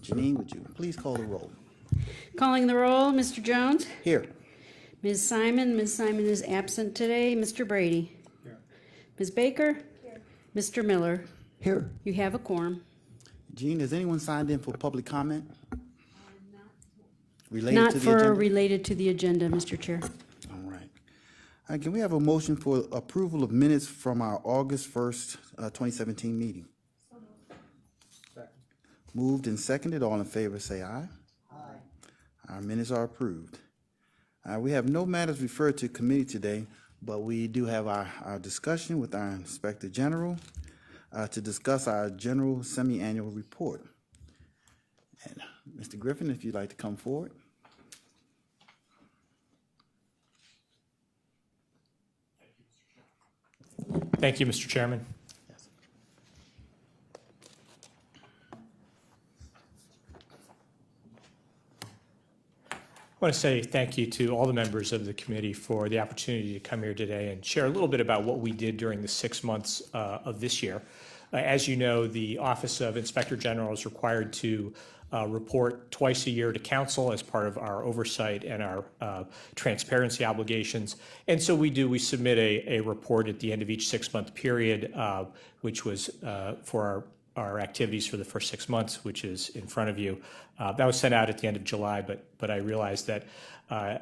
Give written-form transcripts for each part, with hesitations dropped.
Janine, would you please call the roll? Calling the roll, Mr. Jones. Here. Ms. Simon. Ms. Simon is absent today. Mr. Brady. Here. Ms. Baker. Here. Mr. Miller. Here. You have a quorum. Jean, has anyone signed in for public comment? Related Not to the for agenda? related to the agenda, Mr. Chair. All right. Can we have a motion for approval of minutes from our August 1st, 2017 meeting? Second. Moved and seconded. All in favor, say aye. Aye. Our minutes are approved. We have no matters referred to committee today, but we do have our discussion with our Inspector General to discuss our general semi-annual report. And Mr. Griffin, if you'd like to come forward. Thank you, Mr. Chairman. Yes. I want to say thank you to all the members of the committee for the opportunity to come here today and share a little bit about what we did during the 6 months of this year. As you know, the Office of Inspector General is required to report twice a year to council as part of our oversight and our transparency obligations. And so we submit a report at the end of each 6-month period, which was for our activities for the first 6 months, which is in front of you. That was sent out at the end of July, but I realized that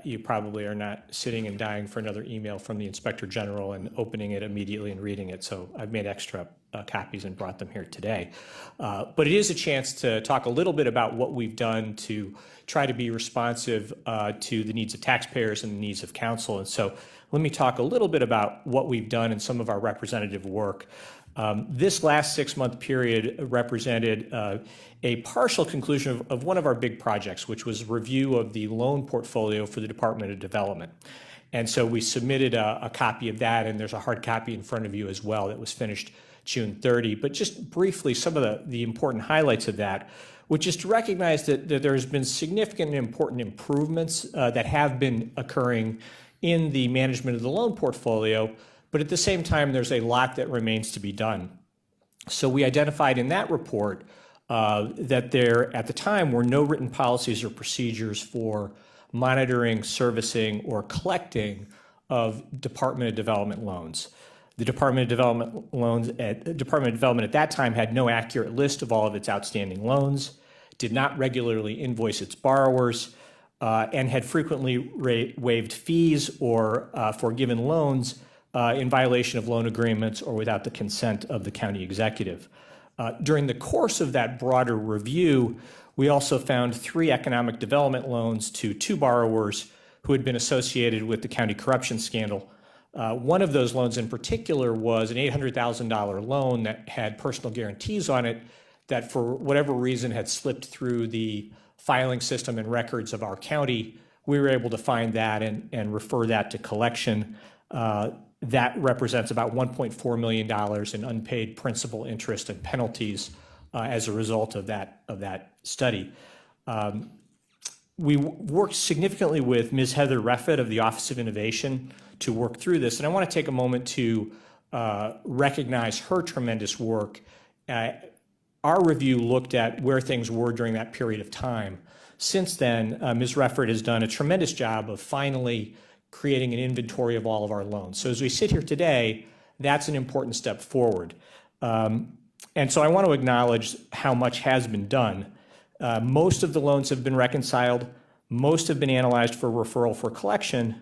you probably are not sitting and dying for another email from the Inspector General and opening it immediately and reading it. So I've made extra copies and brought them here today. But it is a chance to talk a little bit about what we've done to try to be responsive to the needs of taxpayers and the needs of council. And so let me talk a little bit about what we've done in some of our representative work. This last 6-month period represented a partial conclusion of one of our big projects, which was review of the loan portfolio for the Department of Development. And so we submitted a copy of that, and there's a hard copy in front of you as well that was finished June 30. But just briefly, some of the important highlights of that, which is to recognize that there has been significant and important improvements that have been occurring in the management of the loan portfolio. But at the same time, there's a lot that remains to be done. So we identified in that report that there, at the time, were no written policies or procedures for monitoring, servicing, or collecting of Department of Development loans. The Department of Development at that time had no accurate list of all of its outstanding loans, did not regularly invoice its borrowers, and had frequently waived fees or forgiven loans in violation of loan agreements or without the consent of the county executive. During the course of that broader review, we also found 3 economic development loans to 2 borrowers who had been associated with the county corruption scandal. One of those loans in particular was an $800,000 loan that had personal guarantees on it that for whatever reason had slipped through the filing system and records of our county. We were able to find that and refer that to collection. That represents about $1.4 million in unpaid principal, interest, and penalties as a result of that study. We worked significantly with Ms. Heather Reffett of the Office of Innovation to work through this, and I want to take a moment to recognize her tremendous work. Our review looked at where things were during that period of time. Since then, Ms. Reffett has done a tremendous job of finally creating an inventory of all of our loans. So as we sit here today, that's an important step forward. And so I want to acknowledge how much has been done. Most of the loans have been reconciled. Most have been analyzed for referral for collection.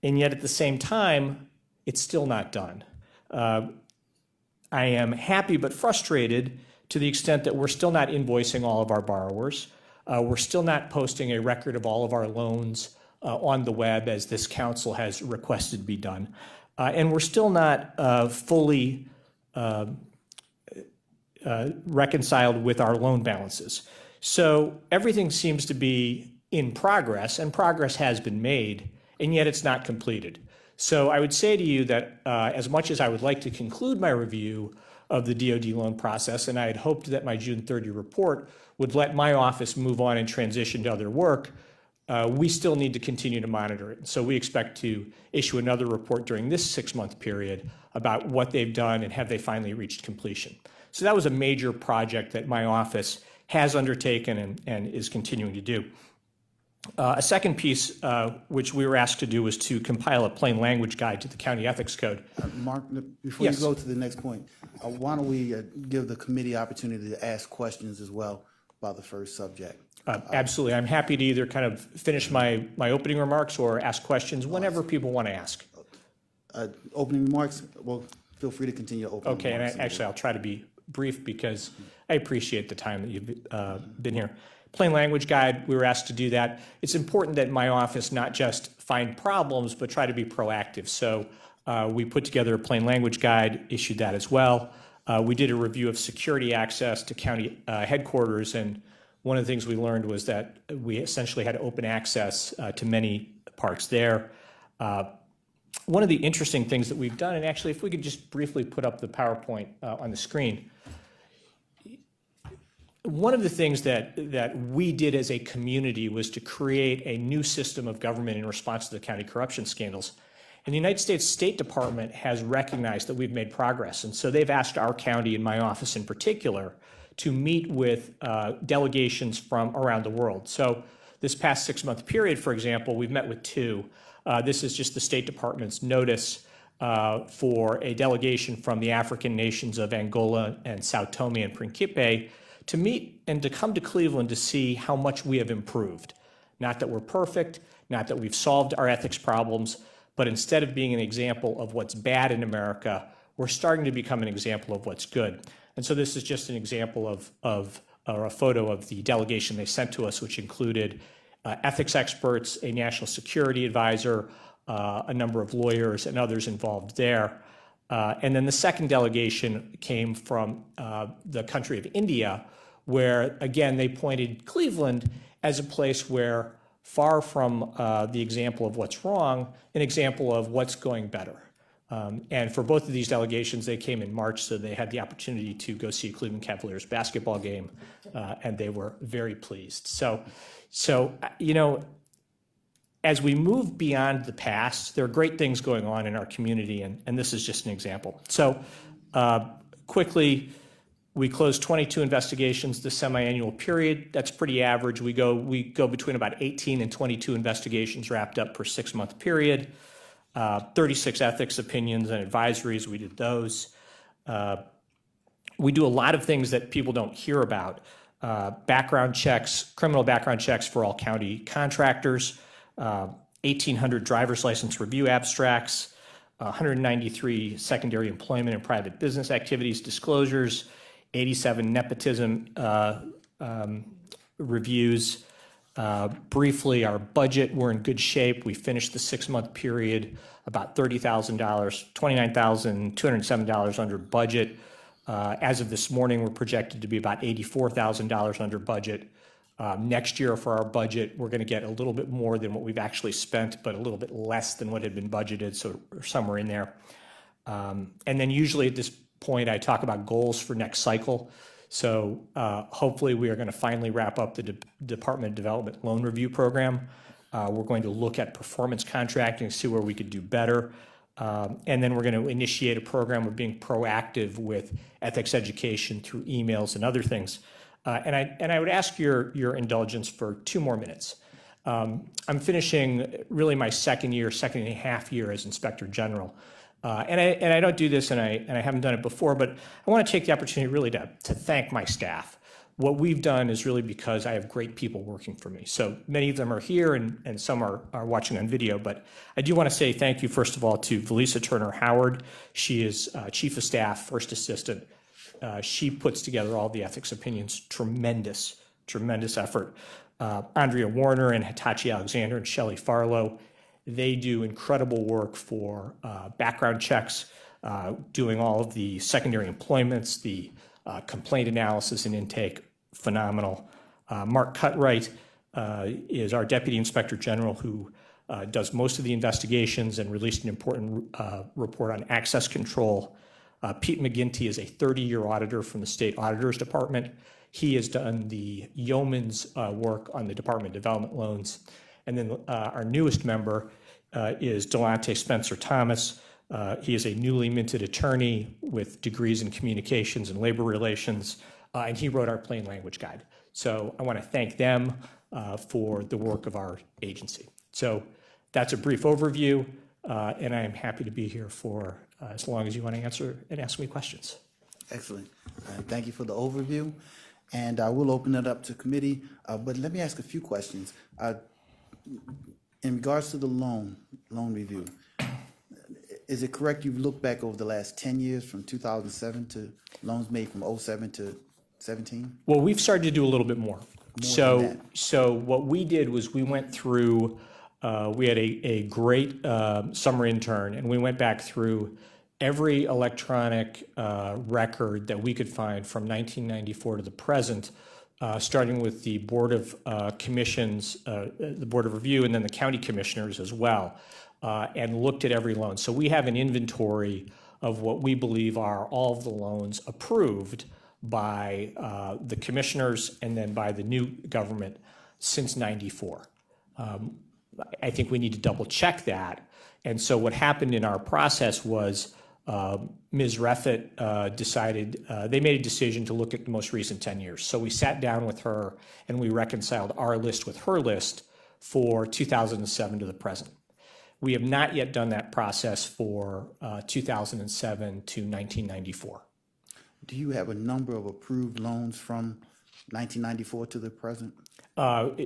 And yet at the same time, it's still not done. I am happy but frustrated to the extent that we're still not invoicing all of our borrowers. We're still not posting a record of all of our loans on the web as this council has requested be done. And we're still not fully reconciled with our loan balances. So everything seems to be in progress, and progress has been made, and yet it's not completed. So I would say to you that as much as I would like to conclude my review of the DoD loan process, and I had hoped that my June 30 report would let my office move on and transition to other work, we still need to continue to monitor it. So we expect to issue another report during this 6-month period about what they've done and have they finally reached completion. So that was a major project that my office has undertaken and is continuing to do. A second piece, which we were asked to do, was to compile a plain language guide to the county ethics code. Mark, before Yes. you go to the next point, why don't we give the committee opportunity to ask questions as well about the first subject? Absolutely. I'm happy to either kind of finish my opening remarks or ask questions whenever people want to ask. Opening remarks, well, feel free to continue your opening Okay, and remarks. actually, I'll try to be brief because I appreciate the time that you've been here. Plain language guide, we were asked to do that. It's important that my office not just find problems, but try to be proactive. So we put together a plain language guide, issued that as well. We did a review of security access to county headquarters, and one of the things we learned was that we essentially had open access to many parts there. One of the interesting things that we've done, and actually if we could just briefly put up the PowerPoint on the screen. One of the things that we did as a community was to create a new system of government in response to the county corruption scandals. And the United States State Department has recognized that we've made progress. And so they've asked our county and my office in particular to meet with delegations from around the world. So this past 6-month period, for example, we've met with 2. This is just the State Department's notice for a delegation from the African nations of Angola and Sao Tome and Principe to meet and to come to Cleveland to see how much we have improved. Not that we're perfect, not that we've solved our ethics problems, but instead of being an example of what's bad in America, we're starting to become an example of what's good. And so this is just an example of or a photo of the delegation they sent to us, which included ethics experts, a national security advisor, a number of lawyers and others involved there. And then the second delegation came from the country of India, where, again, they pointed Cleveland as a place where, far from the example of what's wrong, an example of what's going better. And for both of these delegations, they came in March, so they had the opportunity to go see a Cleveland Cavaliers basketball game, and they were very pleased. So you know, as we move beyond the past, there are great things going on in our community, and this is just an example. So quickly, we closed 22 investigations this semi-annual period. That's pretty average. We go between about 18 and 22 investigations wrapped up per 6-month period. 36 ethics opinions and advisories, we did those. We do a lot of things that people don't hear about. Background checks, criminal background checks for all county contractors, 1,800 driver's license review abstracts, 193 secondary employment and private business activities disclosures, 87 nepotism reviews. Briefly, our budget, we're in good shape. We finished the 6-month period about $30,000, $29,207 under budget. As of this morning, we're projected to be about $84,000 under budget. Next year for our budget, we're going to get a little bit more than what we've actually spent, but a little bit less than what had been budgeted, so we're somewhere in there. And then usually at this point, I talk about goals for next cycle. So hopefully we are going to finally wrap up the Department of Development loan review program. We're going to look at performance contracting, see where we could do better. And then we're going to initiate a program of being proactive with ethics education through emails and other things. And I would ask your indulgence for 2 more minutes. I'm finishing really my second and a half year as Inspector General. And I don't do this, and I haven't done it before, but I want to take the opportunity really to thank my staff. What we've done is really because I have great people working for me. So many of them are here, and some are watching on video, but I do want to say thank you, first of all, to Valisa Turner-Howard. She is Chief of Staff, First Assistant. She puts together all the ethics opinions. Tremendous effort. Andrea Warner and Hitachi Alexander and Shelley Farlow. They do incredible work for background checks, doing all of the secondary employments, the complaint analysis and intake. Phenomenal. Mark Cutright is our Deputy Inspector General who does most of the investigations and released an important report on access control. Pete McGinty is a 30-year auditor from the State Auditor's Department. He has done the yeoman's work on the Department of Development loans. And then our newest member is Delonte Spencer Thomas. He is a newly minted attorney with degrees in communications and labor relations, and he wrote our plain language guide. So I want to thank them for the work of our agency. So that's a brief overview, and I am happy to be here for as long as you want to answer and ask me questions. Excellent. Thank you for the overview. And I will open it up to committee, but let me ask a few questions. In regards to the loan review, is it correct you've looked back over the last 10 years from 2007 to loans made from '07 to 17? Well, we've started to do a little bit more. Than that. So what we did was we went through, we had a great summer intern, and we went back through every electronic record that we could find from 1994 to the present, starting with the Board of Commissions, the Board of Review, and then the county commissioners as well, and looked at every loan. So we have an inventory of what we believe are all of the loans approved by the commissioners and then by the new government since '94. I think we need to double check that. And so what happened in our process was Ms. Reffitt decided, they made a decision to look at the most recent 10 years. So we sat down with her and we reconciled our list with her list for 2007 to the present. We have not yet done that process for 2007 to 1994. Do you have a number of approved loans from 1994 to the present?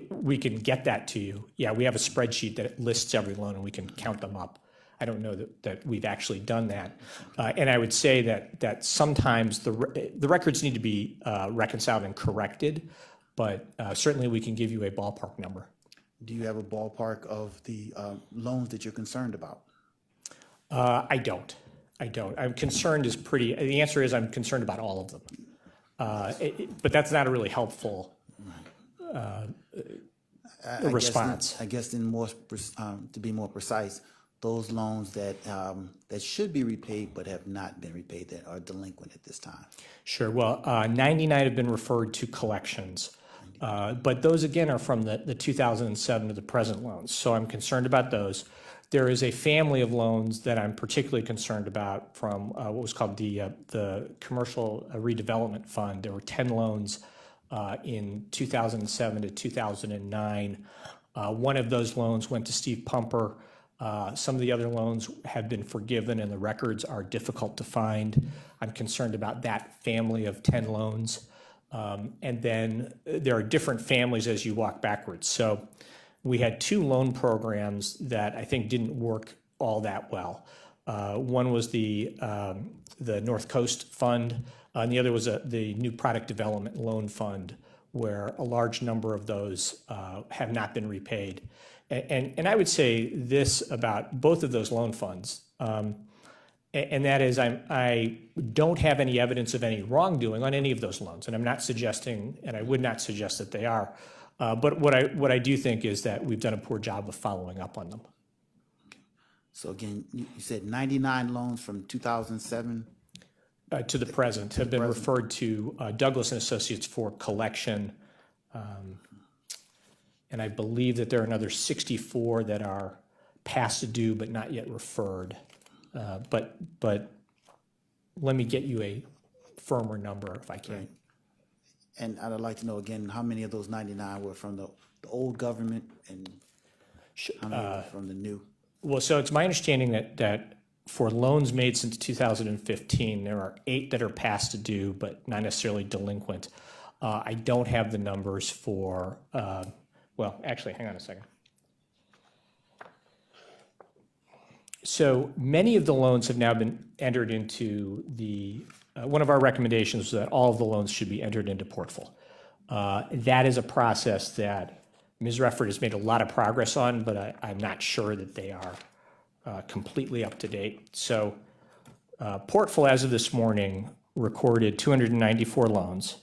We can get that to you. Yeah, we have a spreadsheet that lists every loan and we can count them up. I don't know that we've actually done that. And I would say that sometimes the records need to be reconciled and corrected, but certainly we can give you a ballpark number. Do you have a ballpark of the loans that you're concerned about? I don't. I'm concerned the answer is I'm concerned about all of them. But that's not a really helpful response. I guess then to be more precise, those loans that should be repaid but have not been repaid, that are delinquent at this time. Sure. Well, 99 have been referred to collections. But those, again, are from the 2007 to the present loans. So I'm concerned about those. There is a family of loans that I'm particularly concerned about from what was called the Commercial Redevelopment Fund. There were 10 loans in 2007 to 2009. One of those loans went to Steve Pumper. Some of the other loans have been forgiven and the records are difficult to find. I'm concerned about that family of 10 loans. And then there are different families as you walk backwards. So we had 2 loan programs that I think didn't work all that well. One was the North Coast Fund, and the other was the New Product Development Loan Fund, where a large number of those have not been repaid. And I would say this about both of those loan funds, and that is I don't have any evidence of any wrongdoing on any of those loans, and I'm not suggesting, and I would not suggest that they are. But what I do think is that we've done a poor job of following up on them. So again, you said 99 loans from 2007? To the present have been referred to Douglas and Associates for collection. And I believe that there are another 64 that are past due but not yet referred. But let me get you a firmer number if I can. Right. And I'd like to know again, how many of those 99 were from the old government and how many were from the new? Well, so it's my understanding that for loans made since 2015, there are 8 that are past due but not necessarily delinquent. I don't have the numbers for, well, actually, hang on a second. So many of the loans have now been entered into the, one of our recommendations is that all of the loans should be entered into Portfolio. That is a process that Ms. Refford has made a lot of progress on, but I'm not sure that they are completely up to date. So Portfolio, as of this morning, recorded 294 loans.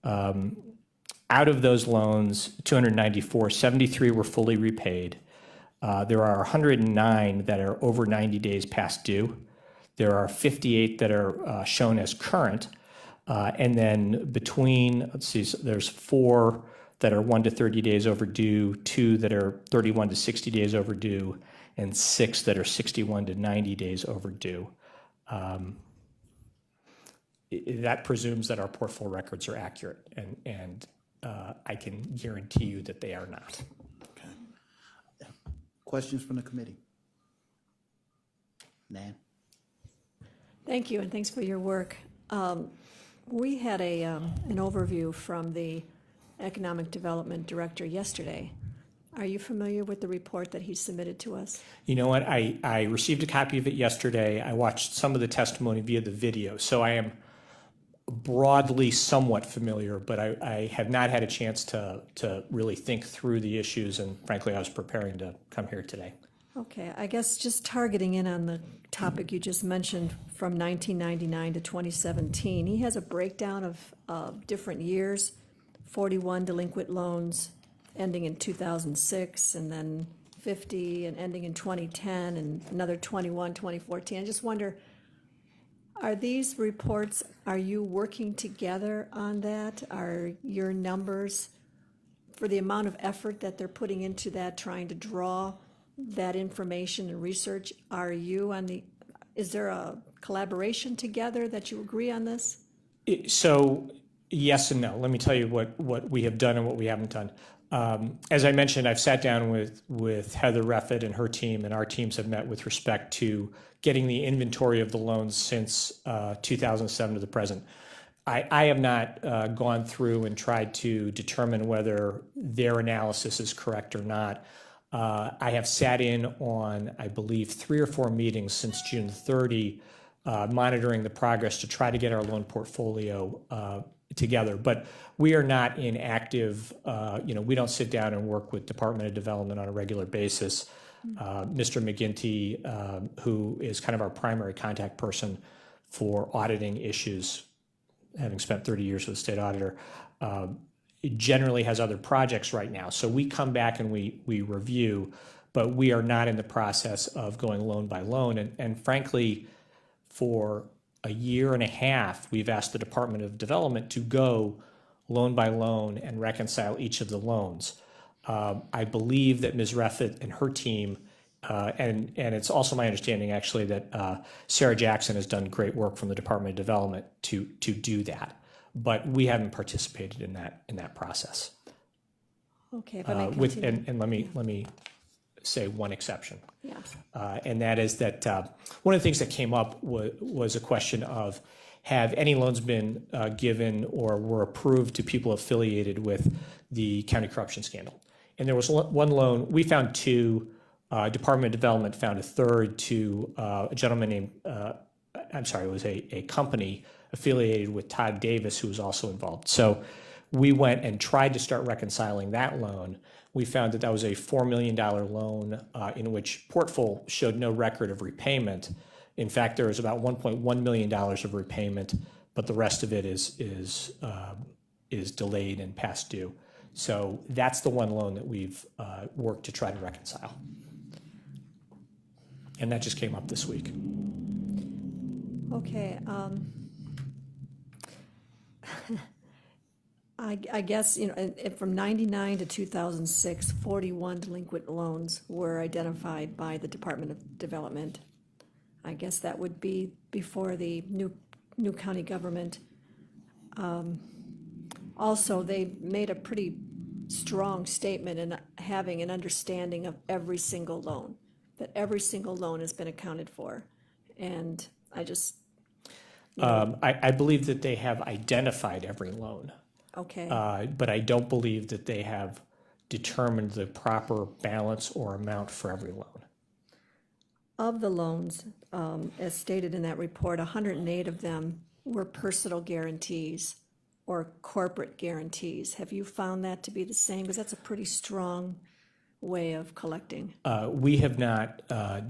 Out of those loans, 294, 73 were fully repaid. There are 109 that are over 90 days past due. There are 58 that are shown as current. And then between, let's see, so there's 4 that are 1 to 30 days overdue, 2 that are 31 to 60 days overdue, and 6 that are 61 to 90 days overdue. That presumes that our portfolio records are accurate, and I can guarantee you that they are not. Okay. Questions from the committee? Nan? Thank you, and thanks for your work. We had an overview from the Economic Development Director yesterday. Are you familiar with the report that he submitted to us? You know what? I received a copy of it yesterday. I watched some of the testimony via the video, so I am broadly somewhat familiar, but I have not had a chance to really think through the issues, and frankly, I was preparing to come here today. Okay, I guess just targeting in on the topic you just mentioned from 1999 to 2017, he has a breakdown of different years, 41 delinquent loans ending in 2006, and then 50 and ending in 2010, and another 21, 2014. I just wonder, are these reports, are you working together on that? Are your numbers, for the amount of effort that they're putting into that, trying to draw that information and research, are you on the, is there a collaboration together that you agree on this? So yes and no. Let me tell you what we have done and what we haven't done. As I mentioned, I've sat down with Heather Reffett and her team, and our teams have met with respect to getting the inventory of the loans since 2007 to the present. I have not gone through and tried to determine whether their analysis is correct or not. I have sat in on, I believe, 3 or 4 meetings since June 30, monitoring the progress to try to get our loan portfolio together. But we are not in active, we don't sit down and work with Department of Development on a regular basis. Mr. McGinty, who is kind of our primary contact person for auditing issues, having spent 30 years with the state auditor, generally has other projects right now. So we come back and we review, but we are not in the process of going loan by loan. And frankly, for a year and a half, we've asked the Department of Development to go loan by loan and reconcile each of the loans. I believe that Ms. Reffett and her team, and it's also my understanding actually that Sarah Jackson has done great work from the Department of Development to do that. But we haven't participated in that process. Okay, if I may continue. And let me say one exception. Yeah. And that is that one of the things that came up was a question of, have any loans been given or were approved to people affiliated with the county corruption scandal? And there was one loan, we found 2, Department of Development found a third to a gentleman named, it was a company affiliated with Todd Davis, who was also involved. So we went and tried to start reconciling that loan. We found that was a $4 million loan in which Portfol showed no record of repayment. In fact, there was about $1.1 million of repayment, but the rest of it is delayed and past due. So that's the one loan that we've worked to try to reconcile. And that just came up this week. Okay. I guess, from 99 to 2006, 41 delinquent loans were identified by the Department of Development. I guess that would be before the new county government. Also, they made a pretty strong statement in having an understanding of every single loan, that every single loan has been accounted for. And I just... I believe that they have identified every loan. Okay. But I don't believe that they have determined the proper balance or amount for every loan. Of the loans, as stated in that report, 108 of them were personal guarantees or corporate guarantees. Have you found that to be the same? Because that's a pretty strong way of collecting. We have not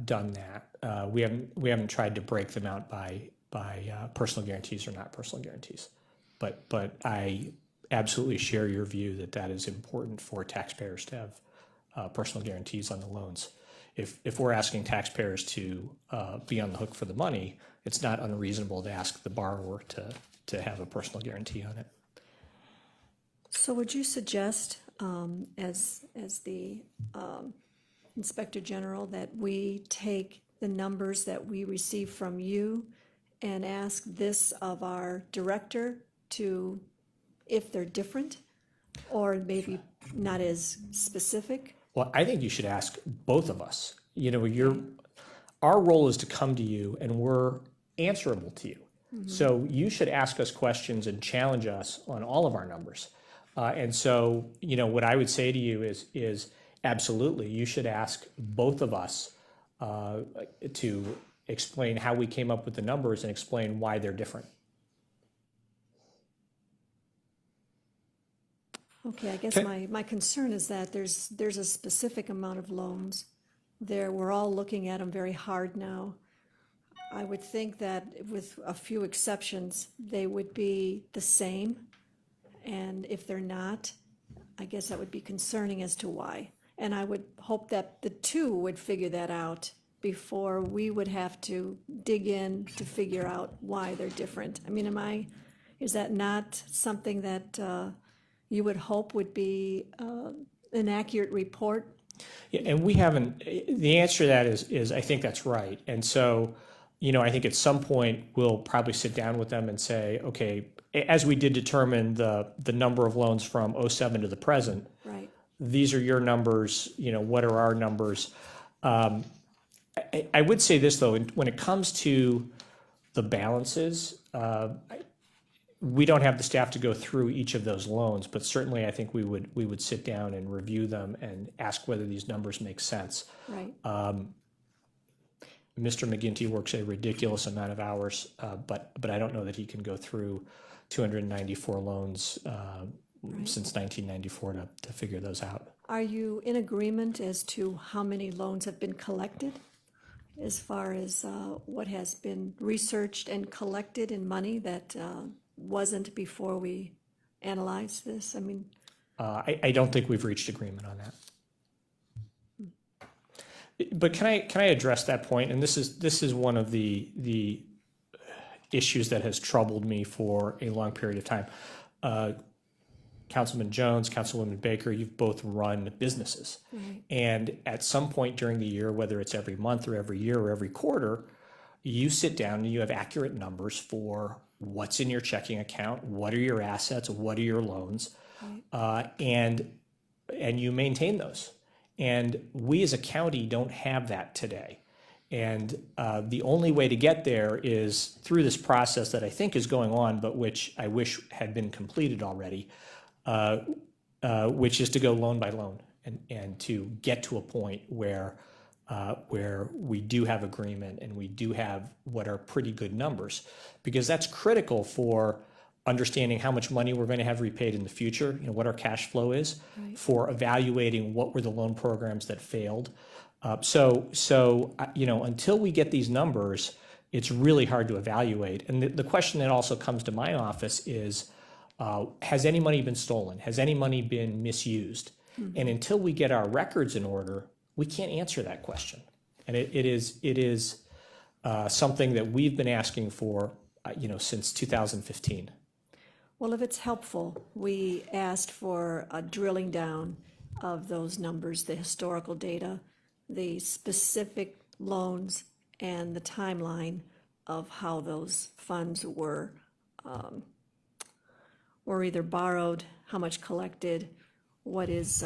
done that. We haven't tried to break them out by personal guarantees or not personal guarantees. But I absolutely share your view that is important for taxpayers to have personal guarantees on the loans. If we're asking taxpayers to be on the hook for the money, it's not unreasonable to ask the borrower to have a personal guarantee on it. So would you suggest, as the Inspector General, that we take the numbers that we receive from you and ask this of our director to, if they're different, Or maybe not as specific? Well, I think you should ask both of us. Our role is to come to you and we're answerable to you. So you should ask us questions and challenge us on all of our numbers. And so, what I would say to you is absolutely, you should ask both of us to explain how we came up with the numbers and explain why they're different. Okay, I guess my concern is that there's a specific amount of loans. We're all looking at them very hard now. I would think that with a few exceptions, they would be the same. And if they're not, I guess that would be concerning as to why. And I would hope that the two would figure that out before we would have to dig in to figure out why they're different. I mean, is that not something that you would hope would be an accurate report? Yeah, and we haven't, the answer to that is I think that's right. And so, I think at some point we'll probably sit down with them and say, okay, as we did determine the number of loans from '07 to the present, Right. these are your numbers, what are our numbers? I would say this though, when it comes to the balances, we don't have the staff to go through each of those loans, but certainly I think we would sit down and review them and ask whether these numbers make sense. Right. Mr. McGinty works a ridiculous amount of hours, but I don't know that he can go through 294 loans since 1994 to figure those out. Are you in agreement as to how many loans have been collected? As far as what has been researched and collected in money that wasn't before we analyzed this? I mean, I don't think we've reached agreement on that. But can I address that point? And this is one of the issues that has troubled me for a long period of time. Councilman Jones, Councilwoman Baker, you've both run businesses. right. And at some point during the year, whether it's every month or every year or every quarter, you sit down and you have accurate numbers for what's in your checking account, what are your assets, what are your loans, and you maintain those. And we as a county don't have that today. And the only way to get there is through this process that I think is going on, but which I wish had been completed already, which is to go loan by loan and to get to a point where we do have agreement and we do have what are pretty good numbers, because that's critical for understanding how much money we're going to have repaid in the future, what our cash flow is, for evaluating what were the loan programs that failed. So until we get these numbers, it's really hard to evaluate. And the question that also comes to my office is, has any money been stolen? Has any money been misused? Mm-hmm. And until we get our records in order, we can't answer that question. And it is something that we've been asking for, since 2015. Well, if it's helpful, we asked for a drilling down of those numbers, the historical data, the specific loans, and the timeline of how those funds were either borrowed, how much collected, what is,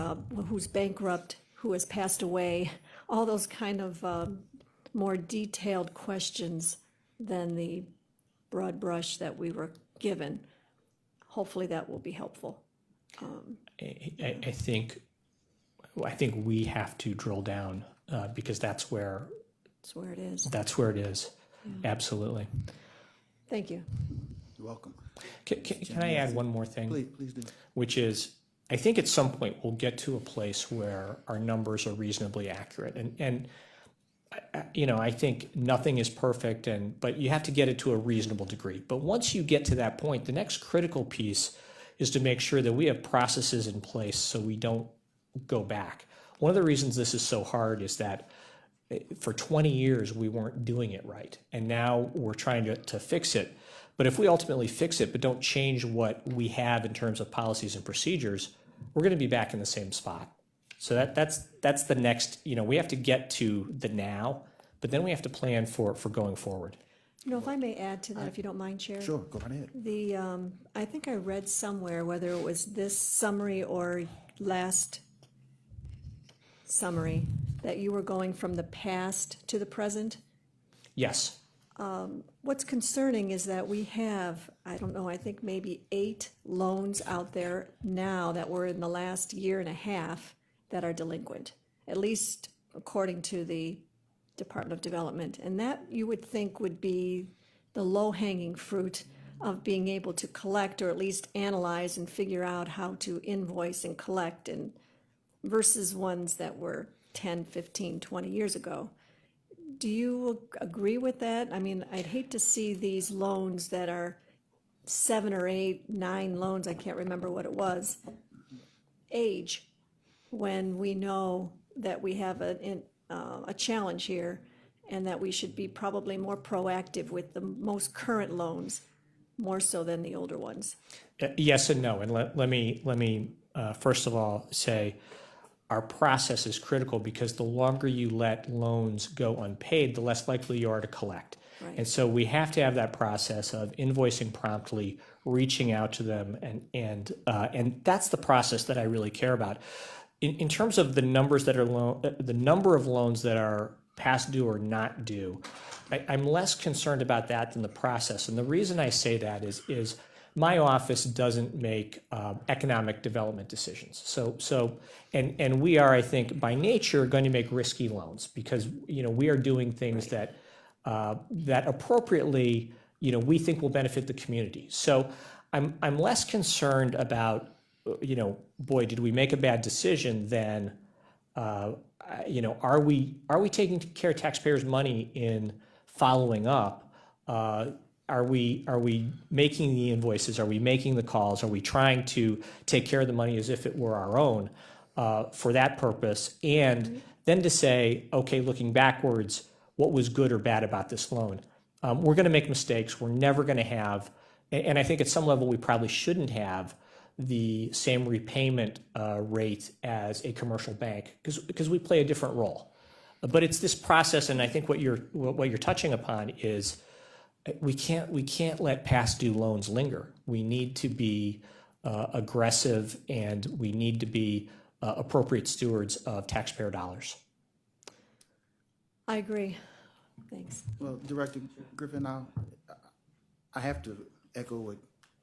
who's bankrupt, who has passed away, all those kind of more detailed questions than the broad brush that we were given. Hopefully that will be helpful. I think we have to drill down because that's where it is. That's where it is. Yeah. Absolutely. Thank you. You're welcome. Can I add one more thing? Please do. Which is, I think at some point we'll get to a place where our numbers are reasonably accurate, and I think nothing is perfect, but you have to get it to a reasonable degree. But once you get to that point, the next critical piece is to make sure that we have processes in place so we don't go back. One of the reasons this is so hard is that for 20 years we weren't doing it right, and now we're trying to fix it. But if we ultimately fix it but don't change what we have in terms of policies and procedures, we're going to be back in the same spot. So that's the next, we have to get to the now, but then we have to plan for going forward. You know, if I may add to that, if you don't mind, Chair. Sure, go right ahead. I think I read somewhere, whether it was this summary or last summary, that you were going from the past to the present. Yes. What's concerning is that we have, I don't know, I think maybe 8 loans out there now that were in the last year and a half that are delinquent, at least according to the Department of Development. And that you would think would be the low-hanging fruit of being able to collect, or at least analyze and figure out how to invoice and collect, and versus ones that were 10, 15, 20 years ago. Do you agree with that? I mean, I'd hate to see these loans that are 7 or 8, 9 loans, I can't remember what it was, age, when we know that we have a challenge here, and that we should be probably more proactive with the most current loans, more so than the older ones. Yes and no. And let me first of all say, our process is critical because the longer you let loans go unpaid, the less likely you are to collect. Right. And so we have to have that process of invoicing promptly, reaching out to them, and that's the process that I really care about. In terms of the numbers that are the number of loans that are past due or not due, I'm less concerned about that than the process. And the reason I say that is my office doesn't make economic development decisions. And we are, I think, by nature, going to make risky loans because we are doing things that appropriately we think will benefit the community. So I'm less concerned about boy, did we make a bad decision than are we taking care of taxpayers' money in following up? Are we making the invoices? Are we making the calls? Are we trying to take care of the money as if it were our own for that purpose? And then to say, okay, looking backwards, what was good or bad about this loan? We're going to make mistakes. We're never going to have, and I think at some level we probably shouldn't have the same repayment rate as a commercial bank because we play a different role. But it's this process, and I think what you're touching upon is we can't let past due loans linger. We need to be aggressive, and we need to be appropriate stewards of taxpayer dollars. I agree. Thanks. Well, Director Griffin, I have to echo what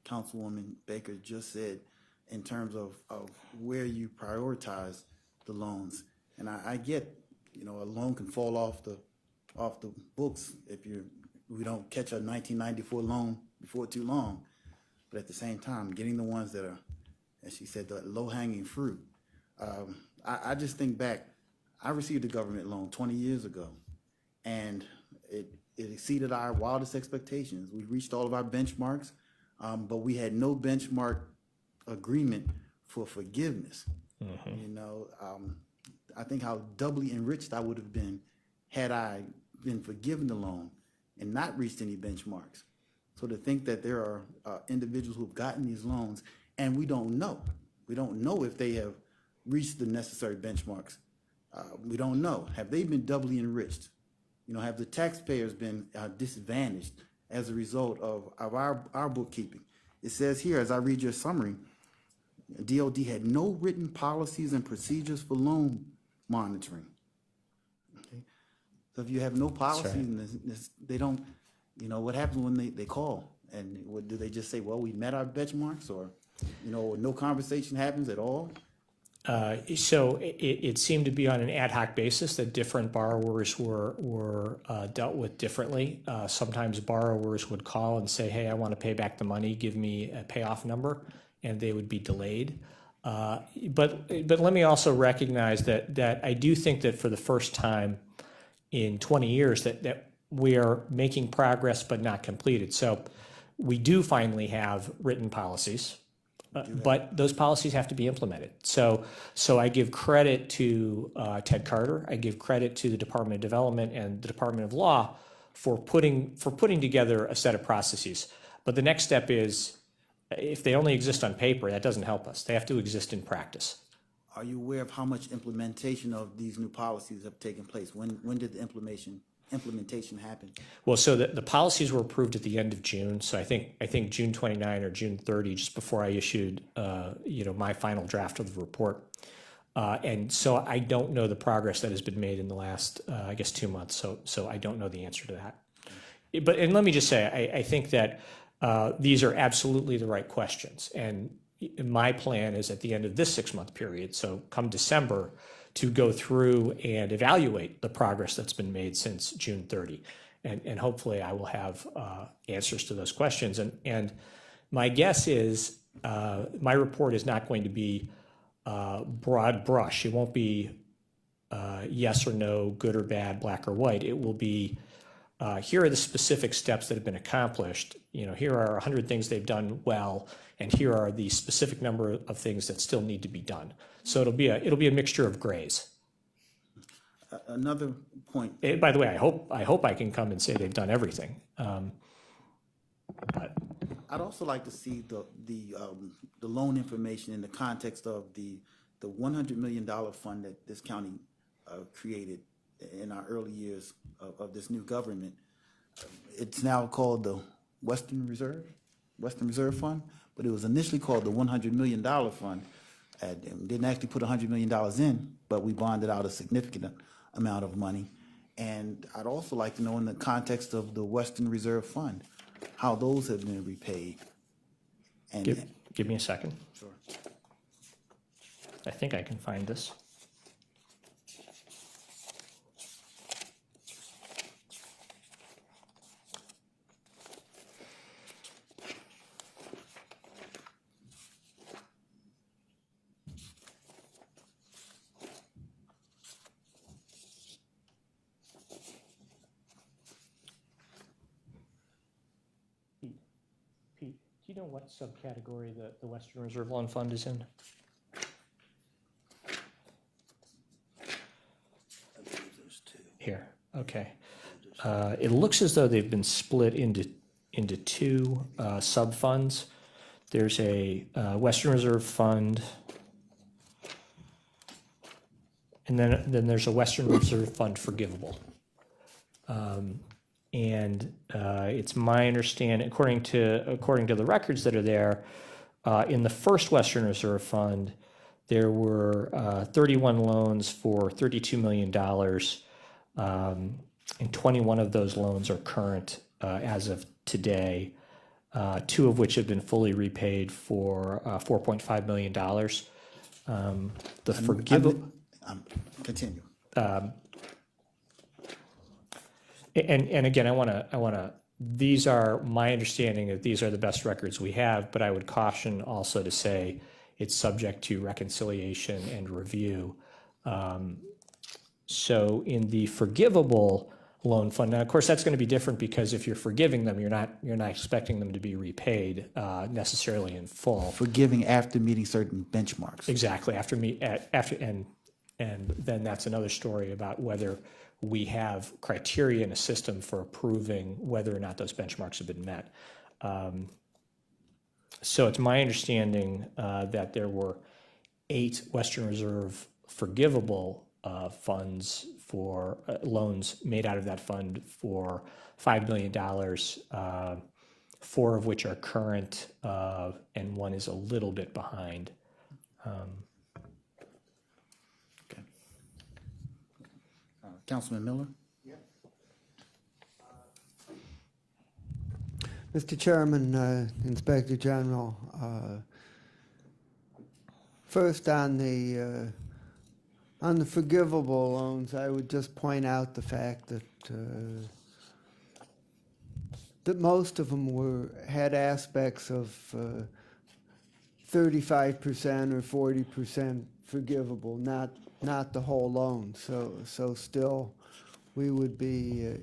Councilwoman Baker just said in terms of where you prioritize the loans. And I get, a loan can fall off the books if we don't catch a 1994 loan before too long. But at the same time, getting the ones that are, as she said, the low-hanging fruit. I just think back, I received a government loan 20 years ago, and it exceeded our wildest expectations. We reached all of our benchmarks, but we had no benchmark agreement for forgiveness. I think how doubly enriched I would have been had I been forgiven the loan and not reached any benchmarks. So to think that there are individuals who've gotten these loans and we don't know if they have reached the necessary benchmarks. We don't know. Have they been doubly enriched? Have the taxpayers been disadvantaged as a result of our bookkeeping? It says here, as I read your summary, DOD had no written policies and procedures for loan monitoring. Okay? So if you have no policies, and they don't, what happens when they call? And what, do they just say, well, we met our benchmarks, or, no conversation happens at all? So it seemed to be on an ad hoc basis that different borrowers were dealt with differently. Sometimes borrowers would call and say, hey, I want to pay back the money, give me a payoff number, and they would be delayed. But let me also recognize that I do think that for the first time in 20 years that we are making progress but not completed. So we do finally have written policies. But those policies have to be implemented. So I give credit to Ted Carter. I give credit to the Department of Development and the Department of Law for putting together a set of processes. But the next step is, if they only exist on paper, that doesn't help us. They have to exist in practice. Are you aware of how much implementation of these new policies have taken place? When did the implementation implementation happen? Well, so the policies were approved at the end of June. So I think June 29 or June 30, just before I issued, my final draft of the report. And so I don't know the progress that has been made in the last, I guess, 2 months. So I don't know the answer to that. And let me just say, I think that these are absolutely the right questions. And my plan is at the end of this 6-month period, so come December, to go through and evaluate the progress that's been made since June 30. And hopefully I will have answers to those questions. And my guess is my report is not going to be broad brush. It won't be yes or no, good or bad, black or white. It will be here are the specific steps that have been accomplished. Here are 100 things they've done well, and here are the specific number of things that still need to be done. So it'll be a mixture of grays. Another point. By the way, I hope I can come and say they've done everything. But I'd also like to see the loan information in the context of the $100 million fund that this county created in our early years of this new government. It's now called the Western Reserve Fund, but it was initially called the $100 million fund. And didn't actually put $100 million in, but we bonded out a significant amount of money. And I'd also like to know, in the context of the Western Reserve Fund, how those have been repaid. And give me a second. Sure. I think I can find this. Pete, do you know what subcategory the Western Reserve Loan Fund is in? Here, okay. It looks as though they've been split into two sub-funds. There's a Western Reserve Fund, and then there's a Western Reserve Fund Forgivable. And it's my understanding, according to the records that are there, in the first Western Reserve Fund, there were 31 loans for $32 million. And 21 of those loans are current as of today, 2 of which have been fully repaid for $4.5 million. The forgivable. Continue. And again, I want to. These are my understanding that these are the best records we have, but I would caution also to say it's subject to reconciliation and review. So in the forgivable loan fund, now of course that's going to be different, because if you're forgiving them, you're not expecting them to be repaid necessarily in full. Forgiving after meeting certain benchmarks. Exactly, and then that's another story about whether we have criteria in a system for approving whether or not those benchmarks have been met. So it's my understanding that there were 8 Western Reserve forgivable funds for loans made out of that fund for $5 million, 4 of which are current, and 1 is a little bit behind. Okay. Councilman Miller? Mr. Chairman, Inspector General, first on the forgivable loans, I would just point out the fact that most of them had aspects of 35% or 40% forgivable, not the whole loan. So still, we would be,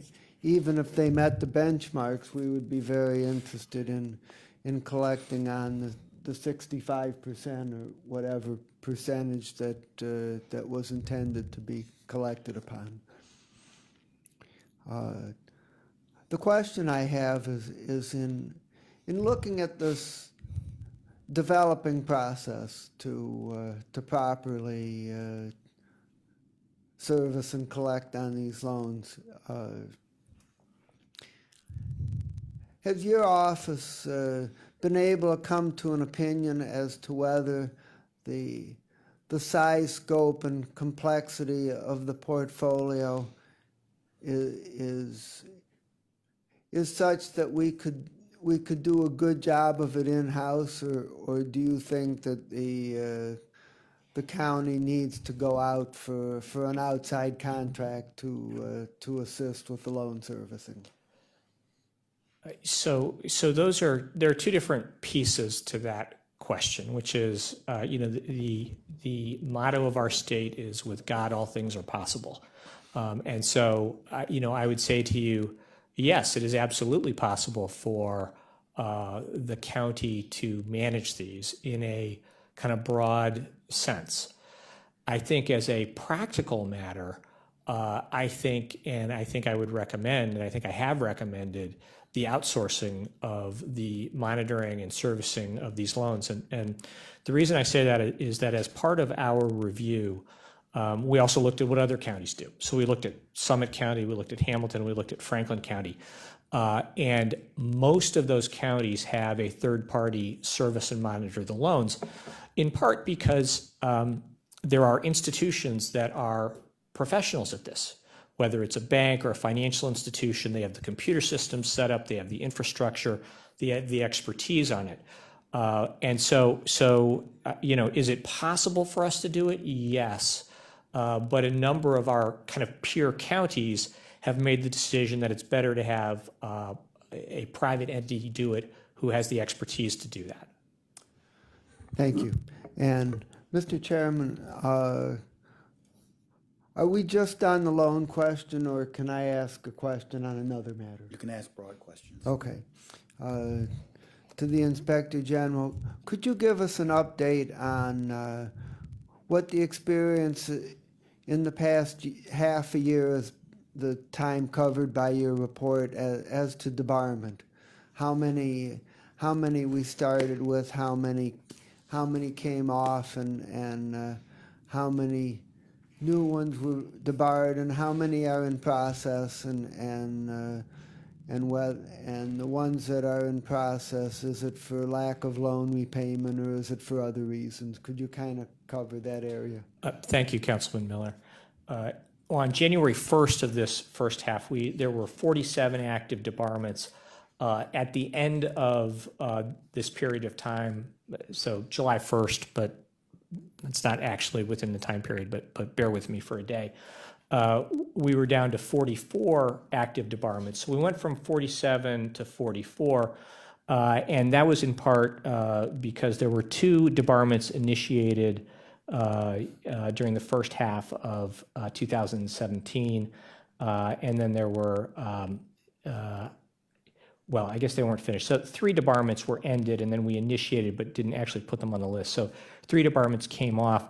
even if they met the benchmarks, we would be very interested in collecting on the 65% or whatever percentage that was intended to be collected upon. The question I have is in looking at this developing process to properly service and collect on these loans. Has your office been able to come to an opinion as to whether the size, scope, and complexity of the portfolio is such that we could do a good job of it in-house, or do you think that the county needs to go out for an outside contract to assist with the loan servicing? So there are two different pieces to that question, which is, the motto of our state is "With God, all things are possible," and so I would say to you, yes, it is absolutely possible for the county to manage these in a kind of broad sense. I think as a practical matter, I think I would recommend, and I think I have recommended, the outsourcing of the monitoring and servicing of these loans. And the reason I say that is that as part of our review, we also looked at what other counties do. So we looked at Summit County, we looked at Hamilton, we looked at Franklin County. And most of those counties have a third-party service and monitor the loans, in part because there are institutions that are professionals at this. Whether it's a bank or a financial institution, they have the computer systems set up, they have the infrastructure, the expertise on it. And so is it possible for us to do it? Yes. But a number of our kind of peer counties have made the decision that it's better to have a private entity do it who has the expertise to do that. Thank you. And Mr. Chairman, are we just on the loan question, or can I ask a question on another matter? You can ask broad questions. Okay. To the Inspector General, could you give us an update on what the experience in the past half a year is, the time covered by your report as to debarment? How many we started with, how many came off, and how many new ones were debarred, and how many are in process, and the ones that are in process, is it for lack of loan repayment, or is it for other reasons? Could you kind of cover that area? Thank you, Councilman Miller. On January 1st of this first half, there were 47 active debarments. At the end of this period of time, so July 1st, but it's not actually within the time period, but bear with me for a day, we were down to 44 active debarments. So we went from 47 to 44, and that was in part because there were 2 debarments initiated during the first half of 2017, and then there were, well, I guess they weren't finished. So 3 debarments were ended, and then we initiated but didn't actually put them on the list. So 3 debarments came off.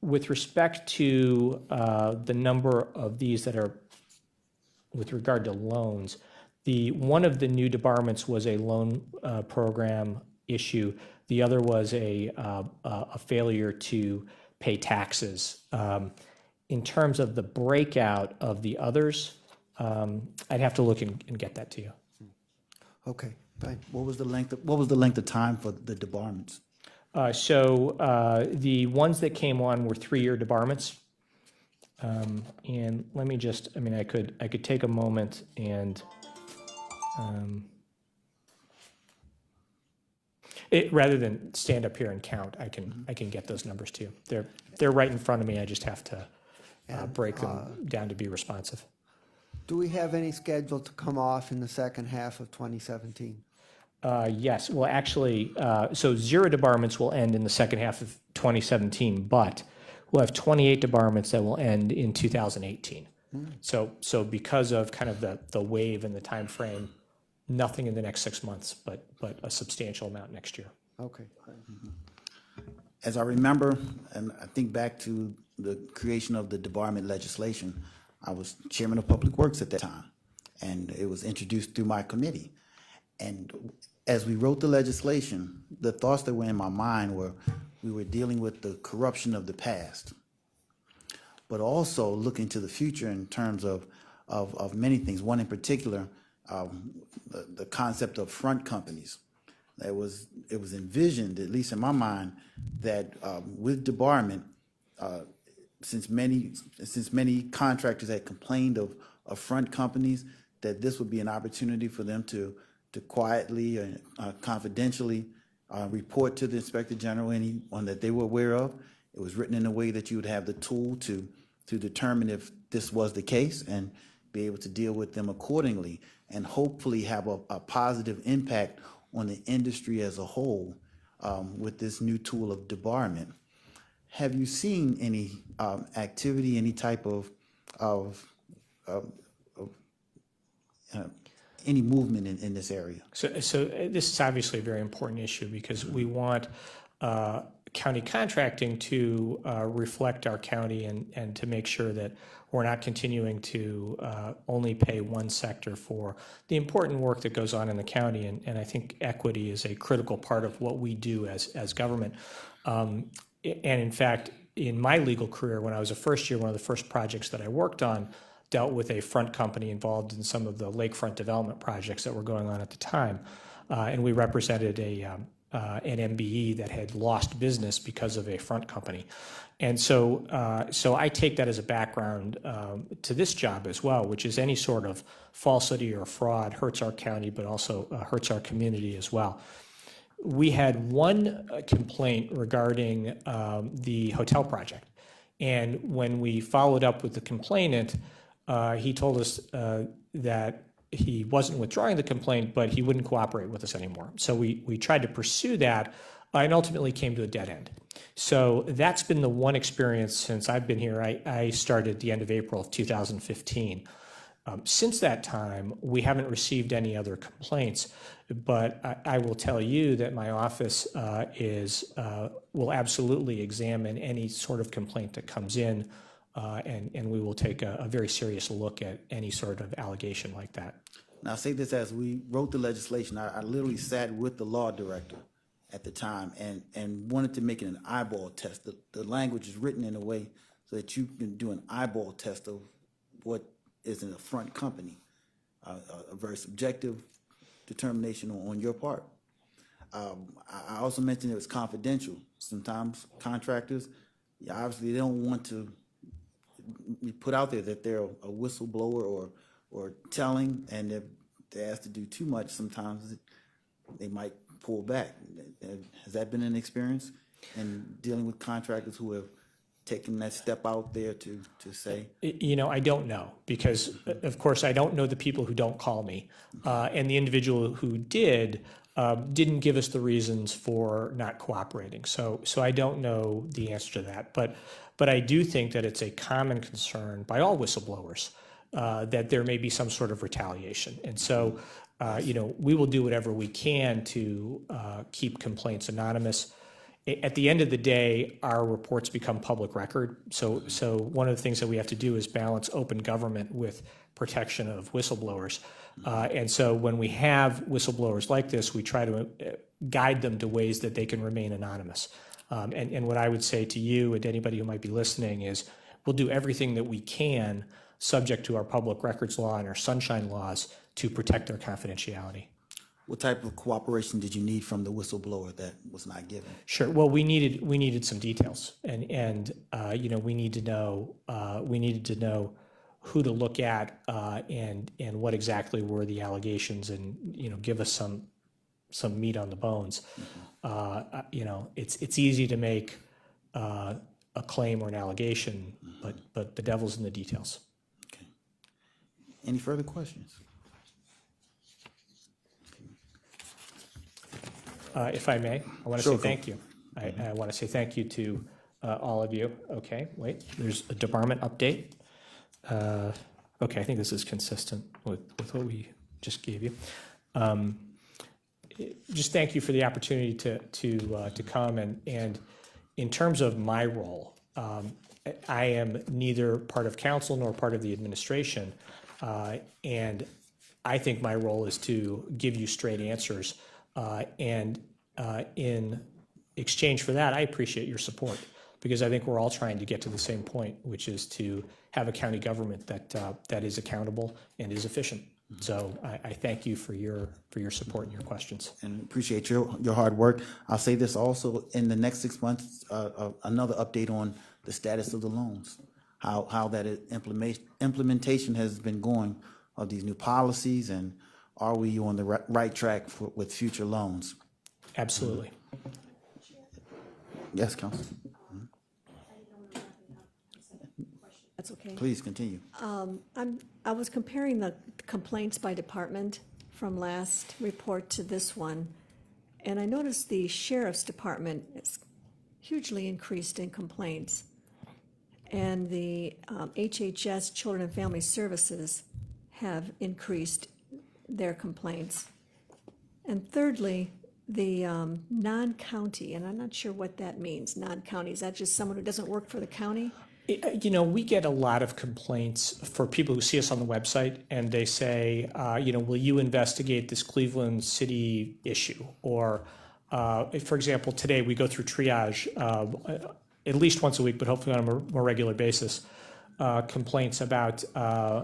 With respect to the number of these that are with regard to loans, one of the new debarments was a loan program issue. The other was a failure to pay taxes. In terms of the breakout of the others, I'd have to look and get that to you. Okay, fine. What was the length of time for the debarments? So the ones that came on were 3-year debarments. And let me just, I could take a moment and rather than stand up here and count, I can get those numbers to you. They're right in front of me. I just have to break them down to be responsive. Do we have any scheduled to come off in the second half of 2017? Yes. Well, actually, so 0 debarments will end in the second half of 2017, but we'll have 28 debarments that will end in 2018. So because of kind of the wave and the time frame, nothing in the next 6 months, but a substantial amount next year. Okay. As I remember, and I think back to the creation of the debarment legislation, I was chairman of Public Works at that time, and it was introduced through my committee. And as we wrote the legislation, the thoughts that were in my mind were we were dealing with the corruption of the past. but also look into the future in terms of many things. One in particular, the concept of front companies. It was envisioned, at least in my mind, that with debarment, since many contractors had complained of front companies, that this would be an opportunity for them to quietly and confidentially report to the Inspector General anyone that they were aware of. It was written in a way that you would have the tool to determine if this was the case and be able to deal with them accordingly, and hopefully have a positive impact on the industry as a whole with this new tool of debarment. Have you seen any activity, any type of any movement in this area? So this is obviously a very important issue because we want county contracting to reflect our county and to make sure that we're not continuing to only pay one sector for the important work that goes on in the county. And I think equity is a critical part of what we do as government. And in fact, in my legal career, when I was a first year, one of the first projects that I worked on dealt with a front company involved in some of the lakefront development projects that were going on at the time. And we represented an MBE that had lost business because of a front company. And so I take that as a background to this job as well, which is any sort of falsity or fraud hurts our county, but also hurts our community as well. We had one complaint regarding the hotel project. And when we followed up with the complainant, he told us that he wasn't withdrawing the complaint, but he wouldn't cooperate with us anymore. So we tried to pursue that and ultimately came to a dead end. So that's been the one experience since I've been here. I started at the end of April of 2015. Since that time, we haven't received any other complaints, but I will tell you that my office will absolutely examine any sort of complaint that comes in, and we will take a very serious look at any sort of allegation like that. Now, I say this as we wrote the legislation. I literally sat with the law director at the time and wanted to make it an eyeball test. The language is written in a way so that you can do an eyeball test of what is in a front company, a very subjective determination on your part. I also mentioned it was confidential. Sometimes contractors, obviously, they don't want to put out there that they're a whistleblower or telling, and if they're asked to do too much, sometimes they might pull back. Has that been an experience in dealing with contractors who have taken that step out there to say? You know, I don't know because, of course, I don't know the people who don't call me. And the individual who didn't give us the reasons for not cooperating. So I don't know the answer to that. But I do think that it's a common concern by all whistleblowers that there may be some sort of retaliation. And so, we will do whatever we can to keep complaints anonymous. At the end of the day, our reports become public record. So one of the things that we have to do is balance open government with protection of whistleblowers. And so when we have whistleblowers like this, we try to guide them to ways that they can remain anonymous. And what I would say to you and to anybody who might be listening is we'll do everything that we can, subject to our public records law and our sunshine laws, to protect their confidentiality. What type of cooperation did you need from the whistleblower that was not given? Sure. Well, we needed some details, and we needed to know who to look at and what exactly were the allegations, and give us some meat on the bones. It's easy to make a claim or an allegation, but the devil's in the details. Okay. Any further questions? If I may, I want to Sure, say thank you. I want to say thank you to all of you. Okay, wait, there's a debarment update. Okay, I think this is consistent with what we just gave you. Just thank you for the opportunity to come, and in terms of my role, I am neither part of council nor part of the administration, and I think my role is to give you straight answers. And in exchange for that, I appreciate your support. because I think we're all trying to get to the same point, which is to have a county government that is accountable and is efficient. So I thank you for your support and your questions. And appreciate your hard work. I'll say this also, in the next 6 months, another update on the status of the loans, how that implementation has been going of these new policies, and are we on the right track with future loans? Absolutely. Yes, Council. That's okay. Please continue. I was comparing the complaints by department from last report to this one, and I noticed the sheriff's department is hugely increased in complaints. And the HHS, Children and Family Services, have increased their complaints. And thirdly, the non-county, and I'm not sure what that means, non-county, is that just someone who doesn't work for the county? You know, we get a lot of complaints for people who see us on the website and they say, will you investigate this Cleveland City issue? Or, for example, today we go through triage at least once a week, but hopefully on a more regular basis, complaints about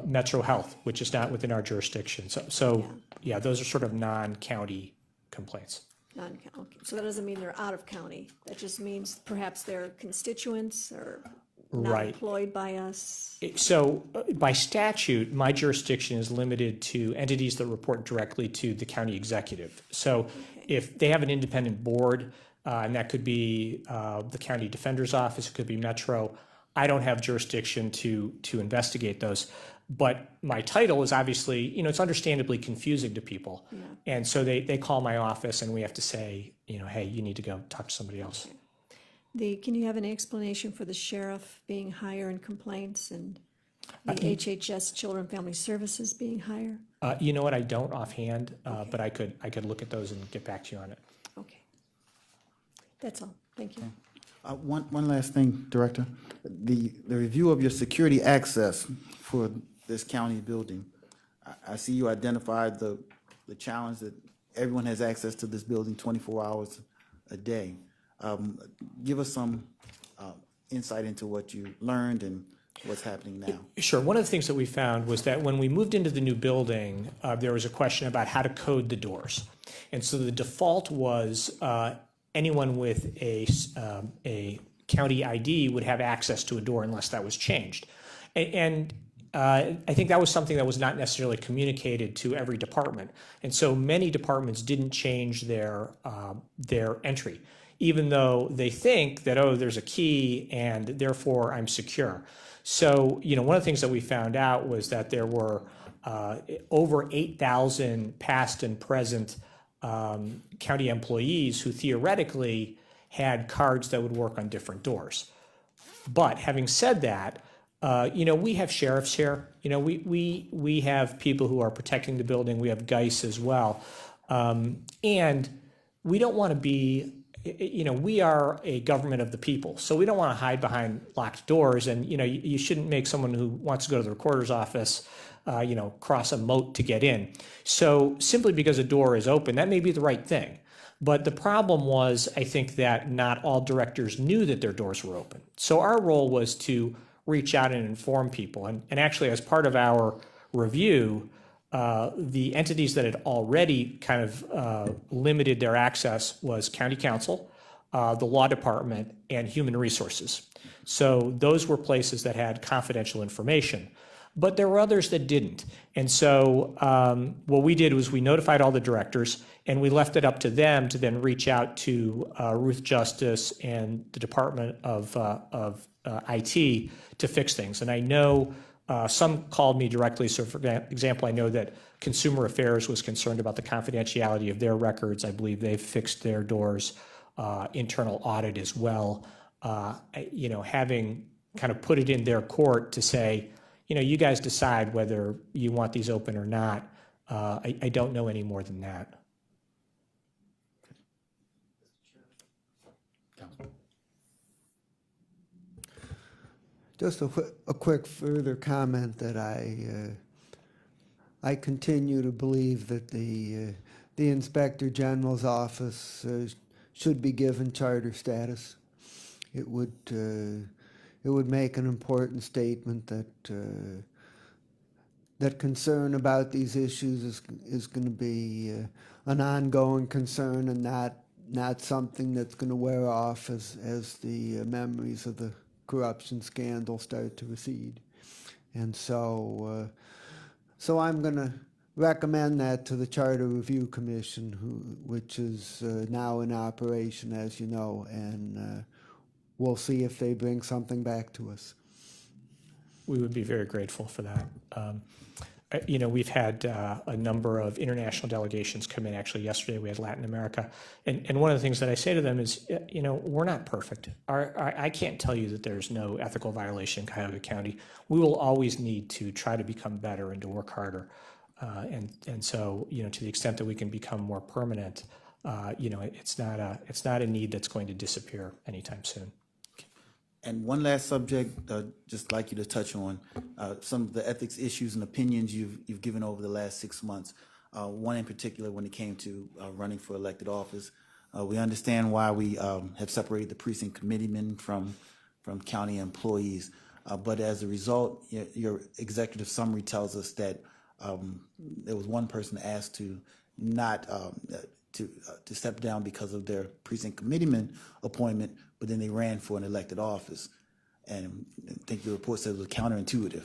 Metro Health, which is not within our jurisdiction. So yeah, those are sort of non-county complaints. Okay. So that doesn't mean they're out of county. That just means perhaps they're constituents or not Right. employed by us. So by statute, my jurisdiction is limited to entities that report directly to the county executive. So if they have an independent board, and that could be the county defender's office, it could be Metro, I don't have jurisdiction to investigate those. But my title is obviously, it's understandably confusing to people. Yeah. And so they call my office and we have to say, hey, you need to go talk to somebody else. Can you have an explanation for the sheriff being higher in complaints and the HHS Children and Family Services being higher? You know what, I don't offhand, but I could look at those and get back to you on it. Okay. That's all. Thank you. One last thing, Director. The review of your security access for this county building. I see you identified the challenge that everyone has access to this building 24 hours a day. Give us some insight into what you learned and what's happening now. Sure. One of the things that we found was that when we moved into the new building, there was a question about how to code the doors. And so the default was anyone with a county ID would have access to a door unless that was changed. And I think that was something that was not necessarily communicated to every department. And so many departments didn't change their entry, even though they think that, there's a key and therefore I'm secure. So, one of the things that we found out was that there were over 8,000 past and present county employees who theoretically had cards that would work on different doors. But having said that, we have sheriffs here. We have people who are protecting the building. We have GEIS as well. And we don't want to be, we are a government of the people. So we don't want to hide behind locked doors. And, you shouldn't make someone who wants to go to the recorder's office, cross a moat to get in. So simply because a door is open, that may be the right thing. But the problem was, I think, that not all directors knew that their doors were open. So our role was to reach out and inform people. And actually, as part of our review, the entities that had already kind of limited their access was County Council, the Law Department, and Human Resources. So those were places that had confidential information. But there were others that didn't. And so what we did was we notified all the directors, and we left it up to them to then reach out to Ruth Justice and the Department of IT to fix things. And I know some called me directly. So for example, I know that Consumer Affairs was concerned about the confidentiality of their records. I believe they've fixed their doors. Internal audit as well. Having kind of put it in their court to say, you guys decide whether you want these open or not. I don't know any more than that. Just a quick further comment that I continue to believe that the Inspector General's office should be given charter status. it would make an important statement that concern about these issues is going to be an ongoing concern and not something that's going to wear off as the memories of the corruption scandal start to recede. And so I'm going to recommend that to the Charter Review Commission, which is now in operation, as you know, and we'll see if they bring something back to us. We would be very grateful for that. We've had a number of international delegations come in. Actually, yesterday we had Latin America. And one of the things that I say to them is, we're not perfect. I can't tell you that there's no ethical violation in Cuyahoga County. We will always need to try to become better and to work harder. And so, to the extent that we can become more permanent, it's not a need that's going to disappear anytime soon. And one last subject, just like you to touch on, some of the ethics issues and opinions you've given over the last 6 months. One in particular, when it came to running for elected office, we understand why we have separated the precinct committeemen from county employees. But as a result, your executive summary tells us that there was one person asked to not to step down because of their precinct committeeman appointment, but then they ran for an elected office. And I think the report says it was counterintuitive.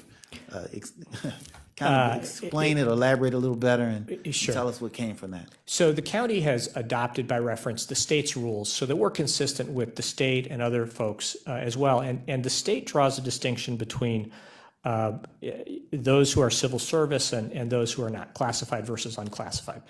Explain it, elaborate a little better, and Sure. tell us what came from that. So the county has adopted by reference the state's rules so that we're consistent with the state and other folks as well. And the state draws a distinction between those who are civil service and those who are not, classified versus unclassified.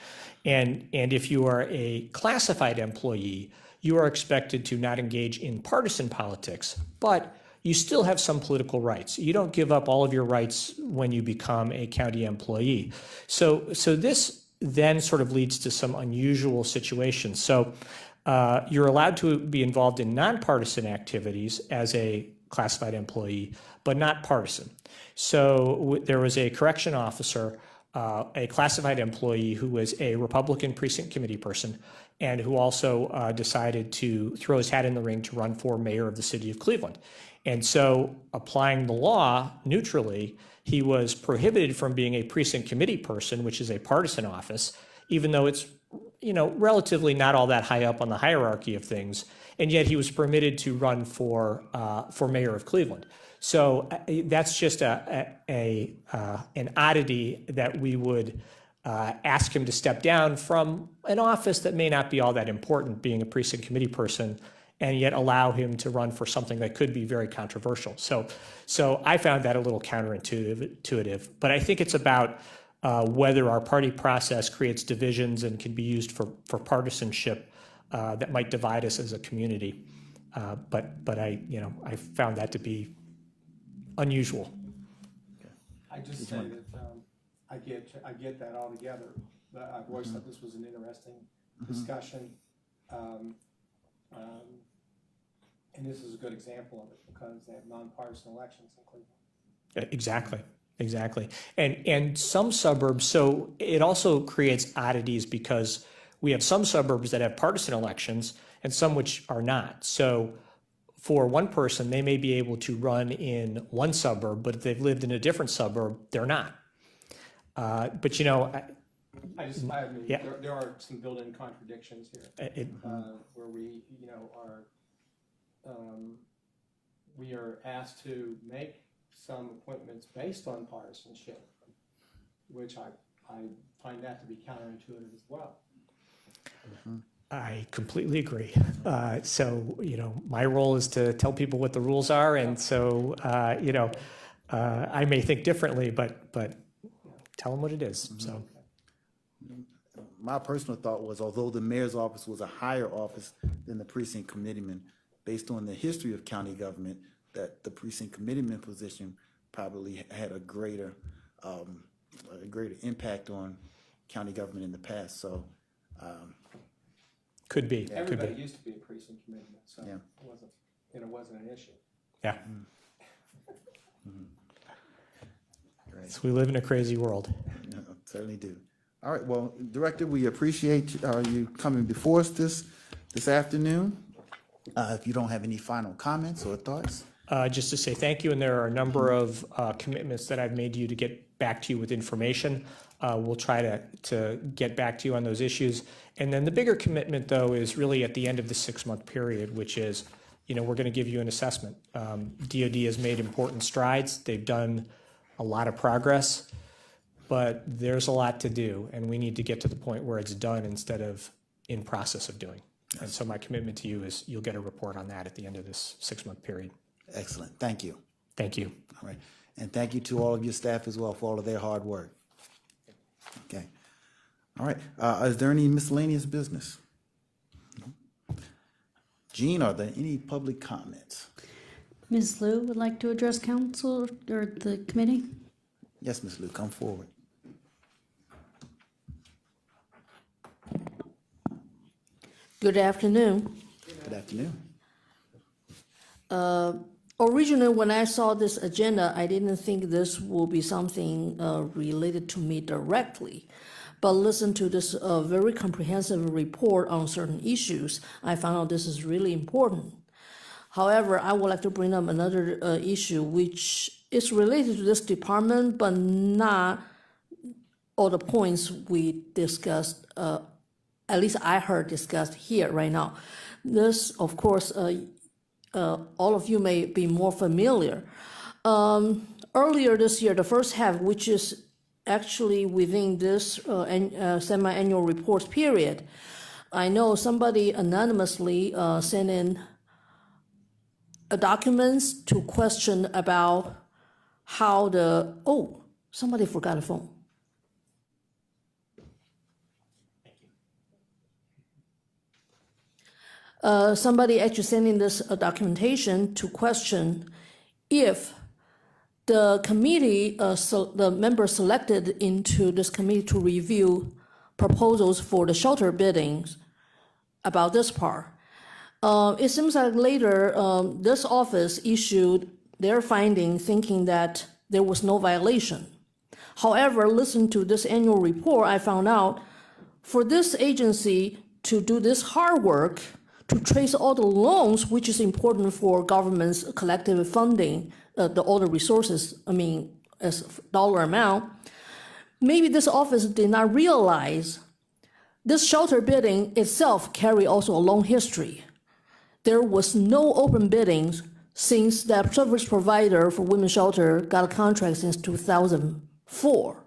And if you are a classified employee, you are expected to not engage in partisan politics, but you still have some political rights. You don't give up all of your rights when you become a county employee. So this then sort of leads to some unusual situations. So you're allowed to be involved in nonpartisan activities as a classified employee, but not partisan. So there was a correction officer, a classified employee who was a Republican precinct committee person, and who also decided to throw his hat in the ring to run for mayor of the city of Cleveland. And so, applying the law neutrally, he was prohibited from being a precinct committee person, which is a partisan office, even though it's relatively not all that high up on the hierarchy of things. And yet he was permitted to run for mayor of Cleveland. So that's just an oddity that we would ask him to step down from an office that may not be all that important, being a precinct committee person, and yet allow him to run for something that could be very controversial. So I found that a little counterintuitive. But I think it's about whether our party process creates divisions and can be used for partisanship that might divide us as a community. But I found that to be unusual. I just say that I get that altogether, but I've always thought this was an interesting discussion. And this is a good example of it because they have nonpartisan elections in Cleveland. Exactly. And some suburbs, so it also creates oddities because we have some suburbs that have partisan elections and some which are not. So for one person, they may be able to run in one suburb, but if they've lived in a different suburb, they're not. But Yeah. There are some built-in contradictions here where we are asked to make some appointments based on partisanship, which I find that to be counterintuitive as well. I completely agree. So, my role is to tell people what the rules are. And so, I may think differently, but tell them what it is. So. My personal thought was, although the mayor's office was a higher office than the precinct committeeman, based on the history of county government, that the precinct committeeman position probably had a greater impact on county government in the past. So, Could be. Everybody used to be a precinct committeeman, so Yeah. it wasn't an issue. Yeah. Great. So we live in a crazy world. Yeah, certainly do. All right, well, Director, we appreciate you coming before us this afternoon. If you don't have any final comments or thoughts, Just to say thank you, and there are a number of commitments that I've made to you to get back to you with information. We'll try to get back to you on those issues. And then the bigger commitment, though, is really at the end of the 6-month period, which is, we're going to give you an assessment. DOD has made important strides. They've done a lot of progress, but there's a lot to do, and we need to get to the point where it's done instead of in process of doing. And so my commitment to you is you'll get a report on that at the end of this 6-month period. excellent. Thank you. Thank you. All right. And thank you to all of your staff as well for all of their hard work. Okay. All right. Is there any miscellaneous business? No. Jean, are there any public comments? Ms. Liu would like to address council or the committee? Yes, Ms. Lou, come forward. Good afternoon. Good afternoon. Originally, when I saw this agenda, I didn't think this will be something related to me directly. But listen to this very comprehensive report on certain issues, I found out this is really important. However, I would like to bring up another issue which is related to this department, but not all the points we discussed, at least I heard discussed here right now. This, of course, all of you may be more familiar. Earlier this year, the first half, which is actually within this semi-annual reports period, I know somebody anonymously sent in documents to question about how somebody forgot a phone. Somebody actually sent in this documentation to question if the committee, the members selected into this committee to review proposals for the shelter biddings about this part. It seems like later this office issued their finding thinking that there was no violation. However, listen to this annual report, I found out for this agency to do this hard work, to trace all the loans, which is important for government's collective funding, all the resources, as dollar amount, maybe this office did not realize this shelter bidding itself carry also a long history. There was no open biddings since that service provider for women's shelter got a contract since 2004.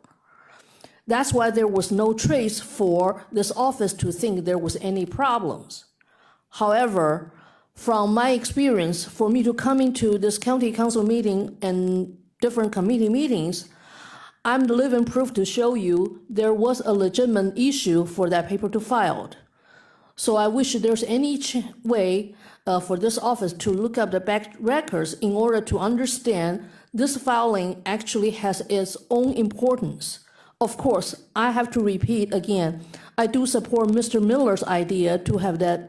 That's why there was no trace for this office to think there was any problems. However, from my experience, for me to come into this county council meeting and different committee meetings, I'm the living proof to show you there was a legitimate issue for that paper to filed. So I wish there's any way for this office to look up the back records in order to understand this filing actually has its own importance. Of course, I have to repeat again, I do support Mr. Miller's idea to have that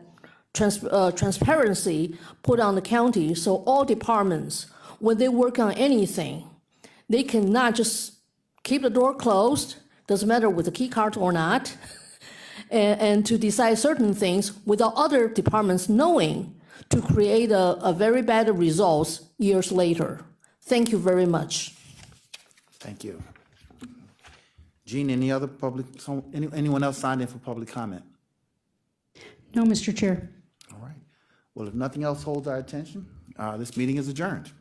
transparency put on the county, so all departments, when they work on anything, they cannot just keep the door closed, doesn't matter with the key card or not, and to decide certain things without other departments knowing, to create a very bad results years later. Thank you very much. Thank you. Jean, anyone else signed in for public comment? No, Mr. Chair. All right. Well, if nothing else holds our attention, this meeting is adjourned.